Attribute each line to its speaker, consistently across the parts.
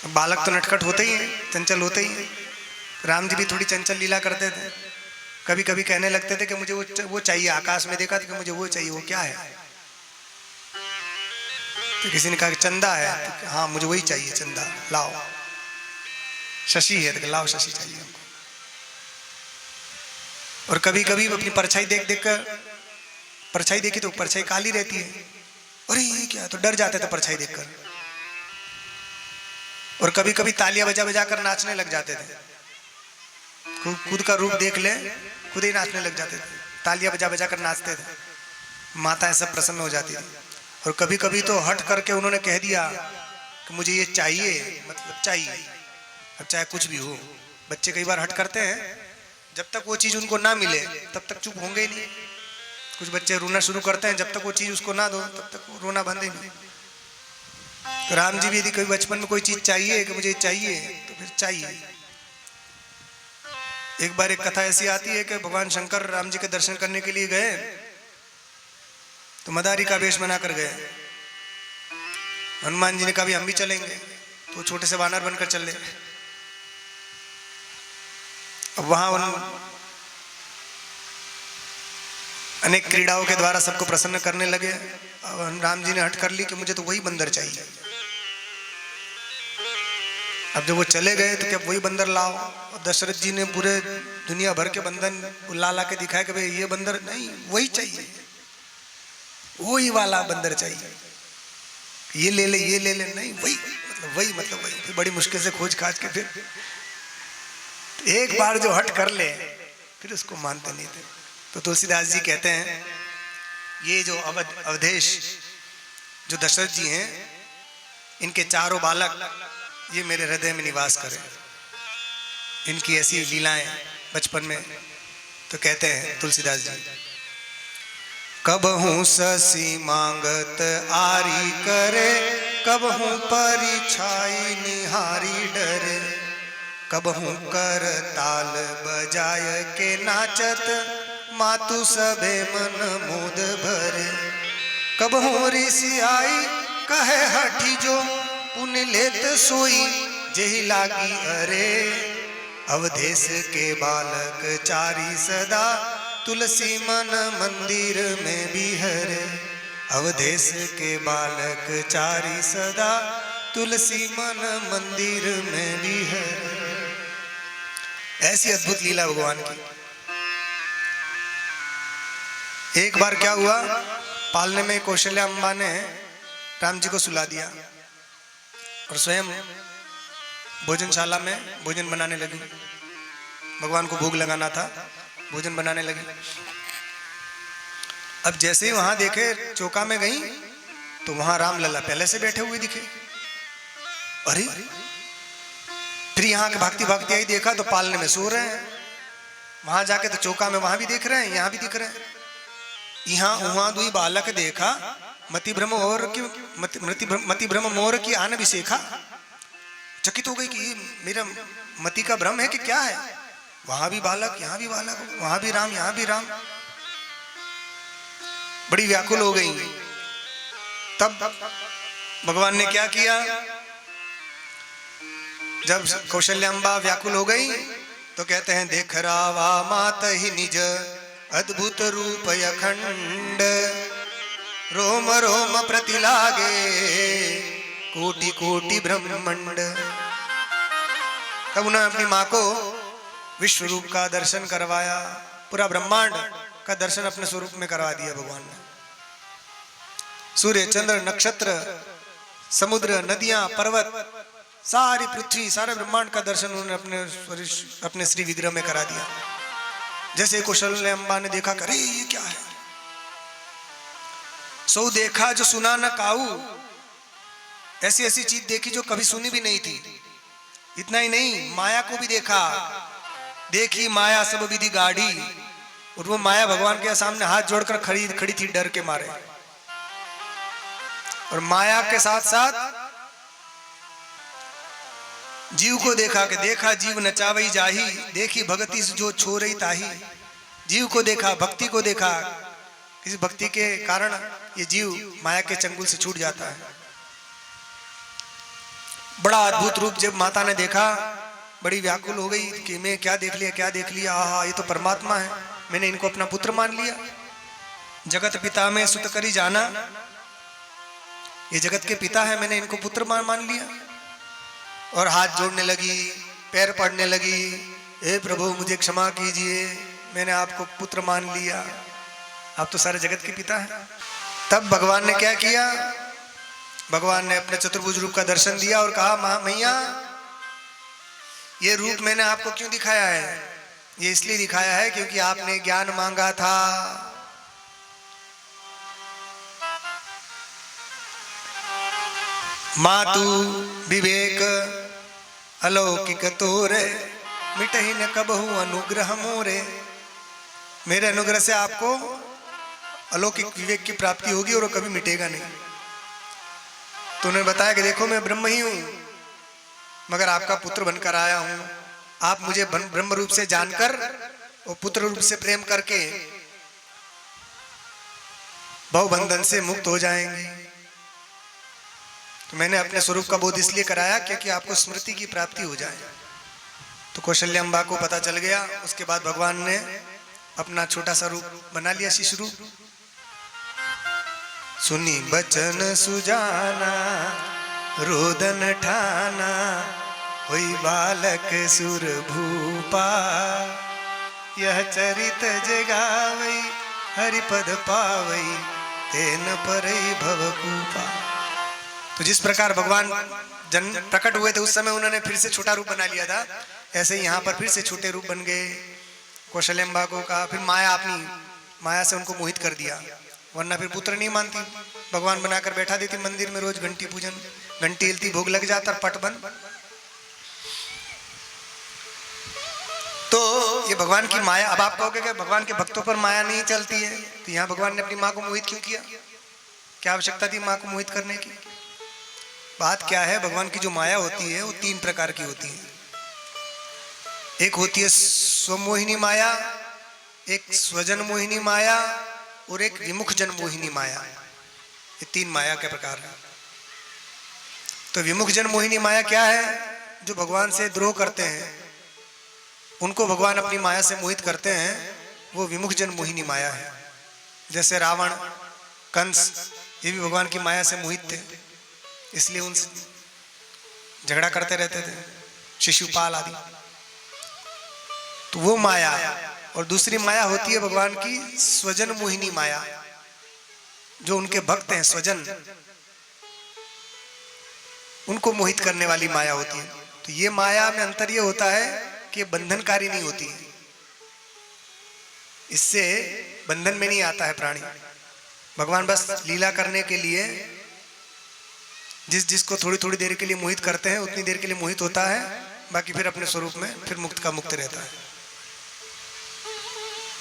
Speaker 1: बालक तो नटखट होते ही हैं, चंचल होते ही हैं। राम जी भी थोड़ी चंचल लीला करते थे। कभी कभी कहने लगते थे कि मुझे वो चाहिए। आकाश में देखा था कि मुझे वो चाहिए। वो क्या है? तो किसी ने कहा कि चंदा है। तो हाँ, मुझे वही चाहिए, चंदा लाओ। शशि है तो लाओ, शशि चाहिए हमको। और कभी कभी अपनी परछाई देख देख कर, परछाई देखी तो परछाई काली रहती है, अरे ये क्या, तो डर जाते थे परछाई देखकर। और कभी कभी तालियां बजा बजा कर नाचने लग जाते थे। खुद का रूप देख ले, खुद ही नाचने लग जाते थे, तालियां बजा बजा कर नाचते थे। माताएं सब प्रसन्न हो जाती थी। और कभी कभी तो हट करके उन्होंने कह दिया कि मुझे ये चाहिए, मतलब चाहिए। अब चाहे कुछ भी हो, बच्चे कई बार हट करते हैं, जब तक वो चीज उनको ना मिले तब तक चुप होंगे ही नहीं। कुछ बच्चे रोना शुरू करते हैं, जब तक वो चीज उसको ना दो तब तक वो रोना बंद ही नहीं। तो राम जी भी यदि कभी बचपन में कोई चीज चाहिए कि मुझे चाहिए, तो फिर चाहिए। एक बार एक कथा ऐसी आती है कि भगवान शंकर राम जी के दर्शन करने के लिए गए, तो मदारी का वेश बनाकर गए। हनुमान जी ने कहा भी हम भी चलेंगे, तो छोटे से वानर बनकर चले। अब वहां अनेक क्रीड़ाओं के द्वारा सबको प्रसन्न करने लगे। अब राम जी ने हट कर ली कि मुझे तो वही बंदर चाहिए। अब जब वो चले गए तो क्या वही बंदर लाओ। और दशरथ जी ने पूरे दुनिया भर के बंधन ला ला के दिखाया कि भाई ये बंदर नहीं, वही चाहिए, वही वाला बंदर चाहिए, ये ले ले, ये ले ले, नहीं वही, मतलब वही, मतलब वही। फिर बड़ी मुश्किल से खोज खाज के फिर एक बार जो हट कर ले फिर उसको मानते नहीं थे। तो तुलसीदास जी कहते हैं ये जो अवधेश जो दशरथ जी हैं, इनके चारों बालक ये मेरे हृदय में निवास करें। इनकी ऐसी लीलाएं बचपन में। तो कहते हैं तुलसीदास जी, कबहू शशि मांगत आरी करे, कबहू परिछाई निहारी डरे, कबहू कर ताल बजाय के नाचत, मातु सबे मन मोद भरे, कबहू ऋषि आई कहे हठी जो, पुण्य लेत सोई जेहि लागी अरे, अवधेश के बालक चारी सदा, तुलसी मन मंदिर में बिहरे, अवधेश के बालक चारी सदा, तुलसी मन मंदिर में बिहरे। ऐसी अद्भुत लीला भगवान की। एक बार क्या हुआ, पालने में कौशल्या अम्बा ने राम जी को सुला दिया और स्वयं भोजनशाला में भोजन बनाने लगी। भगवान को भोग लगाना था, भोजन बनाने लगी। अब जैसे ही वहां देखे चौका में गई तो वहां राम लला पहले से बैठे हुए दिखे। अरे फिर यहाँ के भागती भागती आई, देखा तो पालने में सो रहे हैं। वहां जाके तो चौका में वहां भी देख रहे हैं, यहाँ भी दिख रहे हैं। यहाँ वहां दुई बालक देखा, मति भ्रम और की मति भ्रम मोर की आन भी सेखा। चकित हो गई कि मेरा मति का भ्रम है कि क्या है। वहां भी बालक, यहाँ भी बालक, वहां भी राम, यहाँ भी राम। बड़ी व्याकुल हो गई। तब भगवान ने क्या किया, जब कौशल्याम्बा व्याकुल हो गई तो कहते हैं, देख रावा मात ही निज अद्भुत रूप अखंड, रोम रोम प्रति लागे कोटि कोटि ब्रह्मांड। तब उन्होंने अपनी माँ को विश्व रूप का दर्शन करवाया, पूरा ब्रह्मांड का दर्शन अपने स्वरूप में करवा दिया भगवान ने। सूर्य चंद्र नक्षत्र समुद्र नदियां पर्वत सारी पृथ्वी सारे ब्रह्मांड का दर्शन उन्होंने अपने श्री विग्रह में करा दिया। जैसे कौशल्याम्बा ने देखा, अरे ये क्या है। सो देखा जो सुना न काऊ, ऐसी ऐसी चीज देखी जो कभी सुनी भी नहीं थी। इतना ही नहीं, माया को भी देखा। देखी माया सब विधि गाड़ी, और वो माया भगवान के सामने हाथ जोड़कर खड़ी थी डर के मारे। और माया के साथ साथ जीव को देखा कि देखा जीव नचावई जाही, देखी भक्ति जो छोरई ताही। जीव को देखा, भक्ति को देखा। किसी भक्ति के कारण ये जीव माया के चंगुल से छूट जाता है। बड़ा अद्भुत रूप जब माता ने देखा, बड़ी व्याकुल हो गई कि मैं क्या देख लिया, क्या देख लिया, आहा ये तो परमात्मा है, मैंने इनको अपना पुत्र मान लिया। जगत पिता में सुत करी जाना, ये जगत के पिता है, मैंने इनको पुत्र मान लिया। और हाथ जोड़ने लगी, पैर पड़ने लगी, हे प्रभु मुझे क्षमा कीजिए, मैंने आपको पुत्र मान लिया, आप तो सारे जगत के पिता हैं। तब भगवान ने क्या किया, भगवान ने अपने चतुर्भुज रूप का दर्शन दिया और कहा, मैया ये रूप मैंने आपको क्यों दिखाया है, ये इसलिए दिखाया है क्योंकि आपने ज्ञान मांगा था। मातु विवेक अलौकिक तोरे, मिटहि न कबहु अनुग्रह मोरे। मेरे अनुग्रह से आपको अलौकिक विवेक की प्राप्ति होगी और वो कभी मिटेगा नहीं। तो उन्होंने बताया कि देखो मैं ब्रह्म ही हूं, मगर आपका पुत्र बनकर आया हूं। आप मुझे ब्रह्म रूप से जानकर और पुत्र रूप से प्रेम करके भवबंधन से मुक्त हो जाएंगे। तो मैंने अपने स्वरूप का बोध इसलिए कराया क्योंकि आपको स्मृति की प्राप्ति हो जाए। तो कौशल्या अम्बा को पता चल गया। उसके बाद भगवान ने अपना छोटा सा रूप बना लिया, शिशु रूप। सुनी बचन सुजाना रोदन ठाना, होई बालक सुर भूपा। यह चरित जगावई हरिपद पावई, तेन परई भवकूपा। तो जिस प्रकार भगवान जन प्रकट हुए थे उस समय उन्होंने फिर से छोटा रूप बना लिया था, ऐसे ही यहाँ पर फिर से छोटे रूप बन गए। कौशल्यम्बा को कहा, फिर माया अपनी माया से उनको मोहित कर दिया, वरना फिर पुत्र नहीं मानती। भगवान बनाकर बैठा देती मंदिर में, रोज घंटी पूजन, घंटी हिलती, भोग लग जाता, पट बंद। तो ये भगवान की माया। अब आप कहोगे कि भगवान के भक्तों पर माया नहीं चलती है, तो यहाँ भगवान ने अपनी माँ को मोहित क्यों किया, क्या आवश्यकता थी माँ को मोहित करने की। बात क्या है, भगवान की जो माया होती है वो तीन प्रकार की होती है। एक होती है स्वमोहिनी माया, एक स्वजन मोहिनी माया और एक विमुख जन मोहिनी माया। ये तीन माया के प्रकार है। तो विमुख जन मोहिनी माया क्या है, जो भगवान से द्रोह करते हैं उनको भगवान अपनी माया से मोहित करते हैं, वो विमुख जन मोहिनी माया है। जैसे रावण, कंस, ये भी भगवान की माया से मोहित थे, इसलिए उनसे झगड़ा करते रहते थे, शिशुपाल आदि। तो वो माया। और दूसरी माया होती है भगवान की स्वजन मोहिनी माया, जो उनके भक्त हैं स्वजन, उनको मोहित करने वाली माया होती है। तो ये माया में अंतर ये होता है कि बंधनकारी नहीं होती, इससे बंधन में नहीं आता है प्राणी। भगवान बस लीला करने के लिए जिसको थोड़ी थोड़ी देर के लिए मोहित करते हैं उतनी देर के लिए मोहित होता है, बाकी फिर अपने स्वरूप में फिर मुक्त का मुक्त रहता है।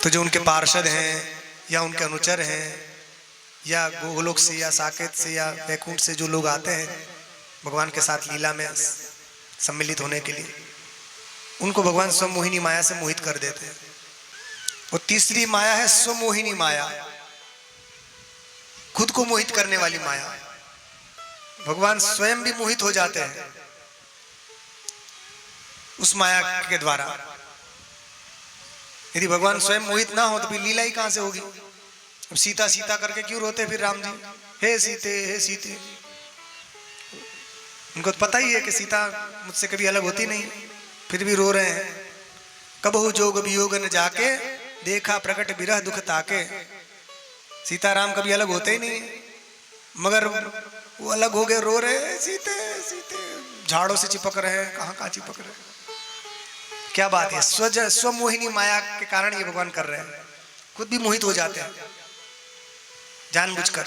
Speaker 1: तो जो उनके पार्षद हैं या उनके अनुचर हैं या गोलोक से या साकेत से या वैकुंठ से जो लोग आते हैं भगवान के साथ लीला में सम्मिलित होने के लिए, उनको भगवान स्वमोहिनी माया से मोहित कर देते हैं। और तीसरी माया है स्वमोहिनी माया, खुद को मोहित करने वाली माया। भगवान स्वयं भी मोहित हो जाते हैं उस माया के द्वारा। यदि भगवान स्वयं मोहित ना हो तो फिर लीला ही कहां से होगी। अब सीता सीता करके क्यों रोते फिर राम जी, हे सीते हे सीते। उनको तो पता ही है कि सीता मुझसे कभी अलग होती नहीं, फिर भी रो रहे हैं। कबहु जोग वियोग न जाके, देखा प्रकट विरह दुख ताके। सीताराम कभी अलग होते ही नहीं, मगर वो अलग हो गए, रो रहे सीते सीते, झाड़ों से चिपक रहे हैं, कहाँ चिपक रहे हैं। क्या बात है, स्वमोहिनी माया के कारण ये भगवान कर रहे हैं, खुद भी मोहित हो जाते हैं जानबूझकर।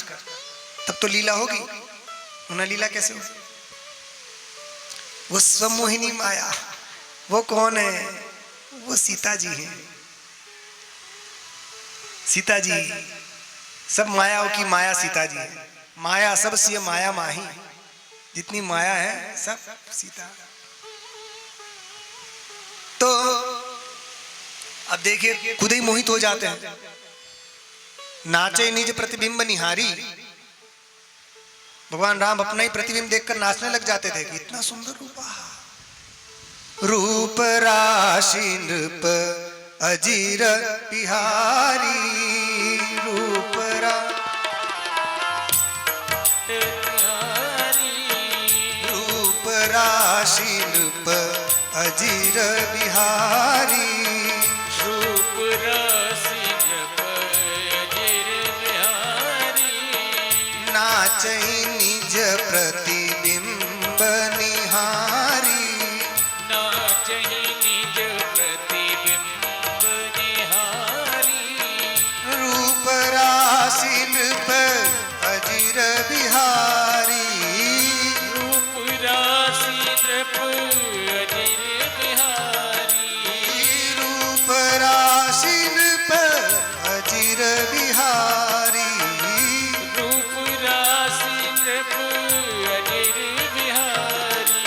Speaker 1: तब तो लीला होगी, उन्हें लीला कैसे होगी। वो स्वमोहिनी माया वो कौन है, वो सीता जी हैं। सीता जी, सब मायाओं की माया सीता जी है। माया सब से माया माही, जितनी माया है सब सीता। तो अब देखिए खुद ही मोहित हो जाते हैं। नाचे निज प्रतिबिंब निहारी, भगवान राम अपना ही प्रतिबिंब देखकर नाचने लग जाते थे कि इतना सुंदर रूप, रूप राशि नृप अजीर बिहारी, रूप रूप राशि नृप अजीर बिहारी,
Speaker 2: रूप राशि नृप अजीर बिहारी,
Speaker 1: नाचहि निज प्रतिबिंब निहारी,
Speaker 2: नाचहि निज प्रतिबिंब निहारी,
Speaker 1: रूप राशि नृप अजीर बिहारी,
Speaker 2: रूप राशि नृप अजीर बिहारी,
Speaker 1: रूप राशि नृप अजीर बिहारी,
Speaker 2: रूप राशि नृप अजीर बिहारी,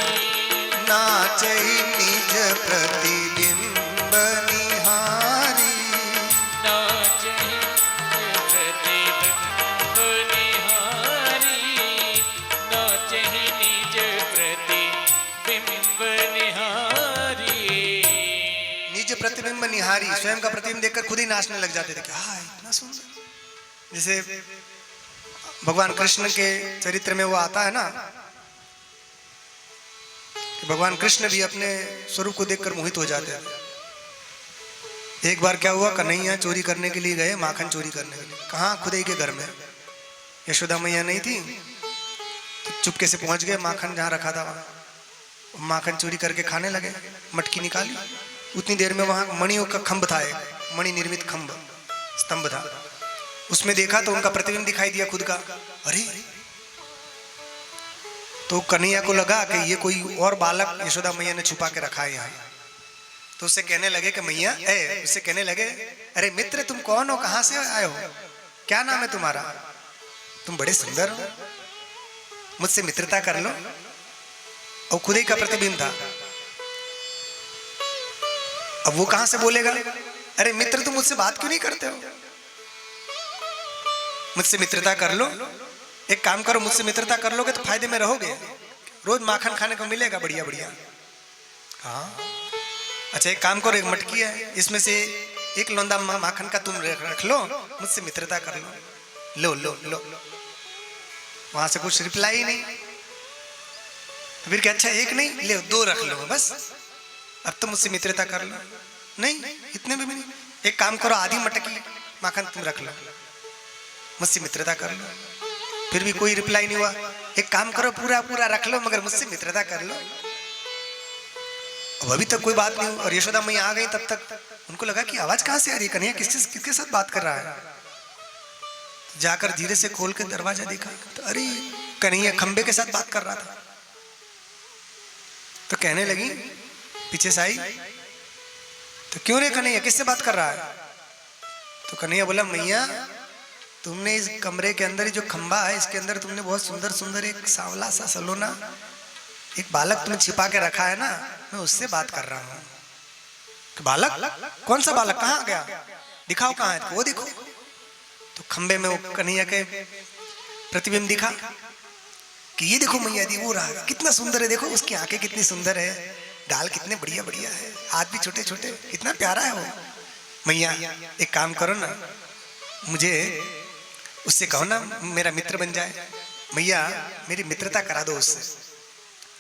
Speaker 1: नाचहि निज प्रतिबिंब निहारी,
Speaker 2: नाचहि निज प्रतिबिंब निहारी, नाचहि निज प्रतिबिंब निहारी।
Speaker 1: निज प्रतिबिंब निहारी, स्वयं का प्रतिबिंब देखकर खुद ही नाचने लग जाते थे कि हाँ इतना सुंदर। जैसे भगवान कृष्ण के चरित्र में वो आता है ना कि भगवान कृष्ण भी अपने स्वरूप को देखकर मोहित हो जाते थे। एक बार क्या हुआ, कन्हैया चोरी करने के लिए गए, माखन चोरी करने के लिए। कहाँ? खुदाई के घर में। यशोदा मैया नहीं थी तो चुपके से पहुंच गए, माखन जहाँ रखा था वहाँ माखन चोरी करके खाने लगे। मटकी निकाली, उतनी देर में वहां मणियों का खंभ था, एक मणि निर्मित खंभ स्तंभ था। उसमें देखा तो उनका प्रतिबिंब दिखाई दिया खुद का। अरे, तो कन्हैया को लगा कि ये कोई और बालक यशोदा मैया ने छुपा के रखा है यहाँ। तो उससे कहने लगे कि मैया, उससे कहने लगे, अरे मित्र तुम कौन हो, कहाँ से आए हो, क्या नाम है तुम्हारा, तुम बड़े सुंदर हो, मुझसे मित्रता कर लो। और खुद ही का प्रतिबिंब था। अब वो कहां से बोलेगा, अरे मित्र तुम मुझसे बात क्यों नहीं करते हो, मुझसे मित्रता कर लो, एक काम करो मुझसे मित्रता कर लोगे तो फायदे में रहोगे, रोज माखन खाने को मिलेगा बढ़िया बढ़िया। हाँ अच्छा, एक काम करो, एक मटकी है इसमें से एक लौंदा माखन का तुम रख लो, मुझसे मित्रता कर लो। लो लो लो, वहां से कुछ रिप्लाई नहीं। फिर क्या, अच्छा एक नहीं, ले दो रख लो बस, अब तो मुझसे मित्रता कर लो। नहीं, इतने में भी नहीं, एक काम करो, आधी मटकी माखन तुम रख लो, मुझसे मित्रता कर लो। फिर भी कोई रिप्लाई नहीं हुआ। एक काम करो, पूरा पूरा रख लो मगर मुझसे मित्रता कर लो। अब अभी तक कोई बात नहीं। और यशोदा मैया आ गई, तब तक उनको लगा कि आवाज कहां से आ रही है, कन्हैया किसके साथ बात कर रहा है। तो जाकर धीरे से खोल के दरवाजा देखा तो अरे कन्हैया खंबे के साथ बात कर रहा था। तो कहने लगी पीछे से आई, तो क्यों रे कन्हैया, किससे बात कर रहा है। तो कन्हैया बोला, मैया तुमने इस कमरे के अंदर जो खंबा है इसके अंदर तुमने बहुत सुंदर सुंदर एक सांवला सा सलोना एक बालक तुमने छिपा के रखा है ना, मैं उससे बात कर रहा हूँ। तो बालक, कौन सा बालक, कहाँ गया, दिखाओ कहाँ है। वो देखो, तो खंबे में वो कन्हैया के प्रतिबिंब दिखा कि ये देखो मैया दी, वो रहा, कितना सुंदर है, देखो उसकी आंखें कितनी सुंदर है, गाल कितने बढ़िया बढ़िया है, हाथ भी छोटे छोटे, कितना प्यारा है वो। मैया एक काम करो ना, मुझे उससे कहो ना मेरा मित्र बन जाए। मैया मेरी मित्रता करा दो उससे,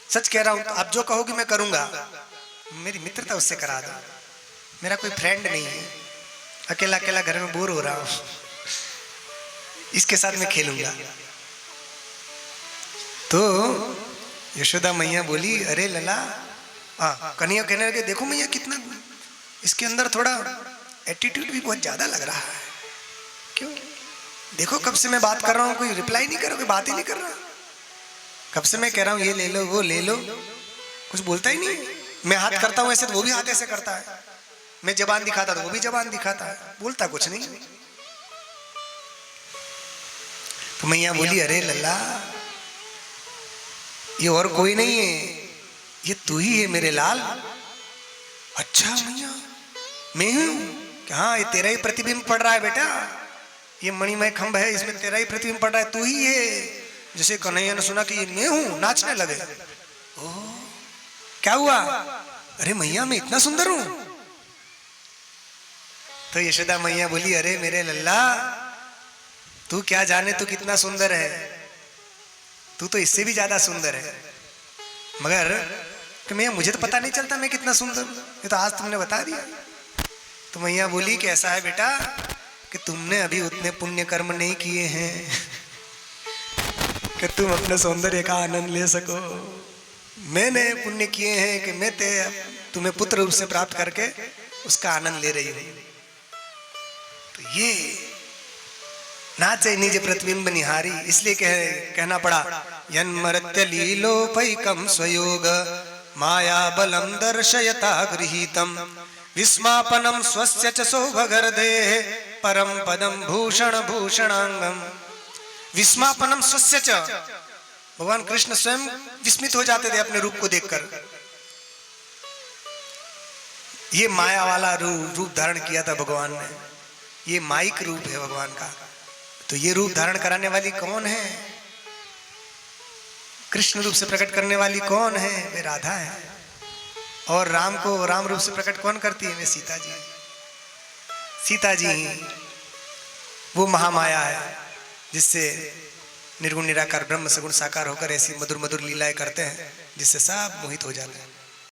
Speaker 1: सच कह रहा हूं, आप जो कहोगे मैं करूंगा, मेरी मित्रता उससे करा दो। मेरा कोई फ्रेंड नहीं है, अकेला अकेला घर में बोर हो रहा हूं, इसके साथ मैं खेलूंगा। तो यशोदा मैया बोली, अरे लला, कन्हैया कहने लगे, देखो मैया कितना इसके अंदर थोड़ा एटीट्यूड भी बहुत ज्यादा लग रहा है। क्यों, देखो कब से मैं बात कर रहा हूँ, कोई रिप्लाई नहीं कर रहा, कोई बात ही नहीं कर रहा। कब से मैं कह रहा हूँ ये ले लो वो ले लो, कुछ बोलता ही नहीं। मैं हाथ करता हूँ ऐसे तो वो भी हाथ ऐसे करता है, मैं जबान दिखाता तो वो भी जबान दिखाता है, बोलता कुछ नहीं। तो मैया बोली, अरे लल्ला ये और कोई नहीं है, ये तू ही है मेरे लाल। अच्छा मैया मैं हूं, हाँ ये तेरा ही प्रतिबिंब पड़ रहा है बेटा, ये मणिमय खंभ है इसमें तेरा ही प्रतिबिंब पड़ रहा है, तू ही है। जैसे कन्हैया ने सुना कि ये मैं हूं, नाचने लगे। ओह क्या हुआ? अरे मैया मैं इतना सुंदर हूं। तो यशोदा मैया बोली, अरे मेरे लल्ला तू क्या जाने तू कितना सुंदर है, तू तो इससे भी ज्यादा सुंदर है। मगर कि मैया मुझे तो पता नहीं चलता मैं कितना सुंदर हूं, ये तो आज तुमने बता दिया। तो मैया बोली कि ऐसा है बेटा कि तुमने अभी उतने पुण्य कर्म नहीं किए हैं कि तुम अपने सौंदर्य का आनंद ले सको। मैंने पुण्य किए हैं कि मैं तुम्हें पुत्र रूप से प्राप्त करके उसका आनंद ले रही हूं। तो ये नाचे निज प्रतिबिंब निहारी, इसलिए कहना पड़ा यन्मर्त्य लीलोपैकं स्वयोग माया बलम दर्शयता गृहीतम विस्मापनम स्वस्य च सौभगर्देः परम पदम भूषण भूषणांगम। विस्मापनम स्वस्य च, भगवान कृष्ण स्वयं विस्मित हो जाते थे अपने रूप को देखकर। ये माया वाला रूप धारण किया था भगवान ने, ये माइक रूप है भगवान का। तो ये रूप धारण कराने वाली कौन है? कृष्ण रूप से प्रकट करने वाली कौन है? वे राधा है। और राम को राम रूप से प्रकट कौन करती है? वे सीता जी। सीता जी ही वो महामाया है जिससे निर्गुण निराकार ब्रह्म सगुण साकार होकर ऐसी मधुर मधुर लीलाएं करते हैं जिससे सब मोहित हो जाते हैं।